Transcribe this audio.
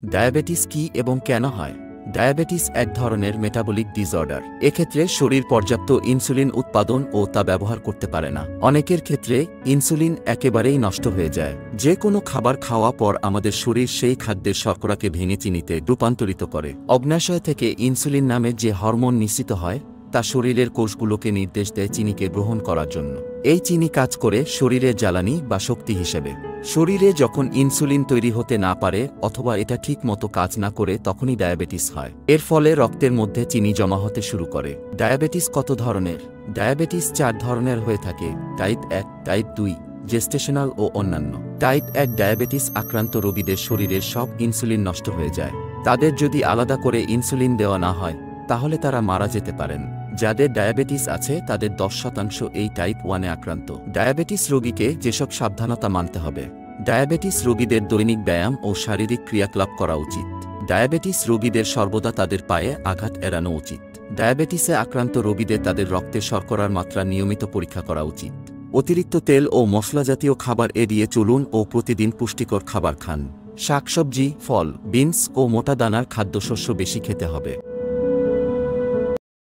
Diabetes কি এবং কেন হয়? ডায়াবেটিস এক ধরনের মেটাবলিক ডিসঅর্ডার। এক্ষেত্রে শরীর পর্যাপ্ত ইনসুলিন উৎপাদন ও তা ব্যবহার করতে পারে না। অনেকের ক্ষেত্রে ইনসুলিন একেবারেই নষ্ট হয়ে যায়। যে কোনো খাবার খাওয়া পর আমাদের শরীর সেই খাদ্যের শর্করাকে ভেঙে চিনিতে রূপান্তরিত করে। অগ্ন্যাশয় থেকে ইনসুলিন নামে যে হরমোন নিঃসৃত হয় তা শরীরের কোষগুলোকে নির্দেশ দেয় চিনিকে গ্রহণ করার জন্য। এই চিনি কাজ করে শরীরের জ্বালানি বা শক্তি হিসেবে। শরীরে যখন ইনসুলিন তৈরি হতে না পারে অথবা এটা ঠিক মতো কাজ না করে তখনই ডায়াবেটিস হয়। এর ফলে রক্তের মধ্যে চিনি জমা হতে শুরু করে। ডায়াবেটিস কত ধরনের? ডায়াবেটিস 4 ধরনের হয়ে থাকে: টাইপ 1, টাইপ 2, জেস্টেশনাল ও অন্যান্য। টাইপ 1 ডায়াবেটিস আক্রান্ত রোগীদের শরীরের সব ইনসুলিন নষ্ট হয়ে যায়। তাদের যদি আলাদা করে ইনসুলিন দেওয়া না হয় তাহলে তারা মারা যেতে পারেন। যাদের ডায়াবেটিস আছে তাদের 10% এই টাইপ 1-এ আক্রান্ত। ডায়াবেটিস রোগীকে যেসব সাবধানতা মানতে হবে: ডায়াবেটিস রোগীদের দৈনিক ব্যায়াম ও শারীরিক ক্রিয়াকলাপ করা উচিত। ডায়াবেটিস রোগীদের সর্বদা তাদের পায়ে আঘাত এড়ানো উচিত। ডায়াবেটিসে আক্রান্ত রোগীদের তাদের রক্তে শর্করার মাত্রা নিয়মিত পরীক্ষা করা উচিত। অতিরিক্ত তেল ও মশলাজাতীয় খাবার এড়িয়ে চলুন ও প্রতিদিন পুষ্টিকর খাবার খান। শাকসবজি, ফল, বিনস ও মোটা দানার খাদ্যশস্য বেশি খেতে হবে।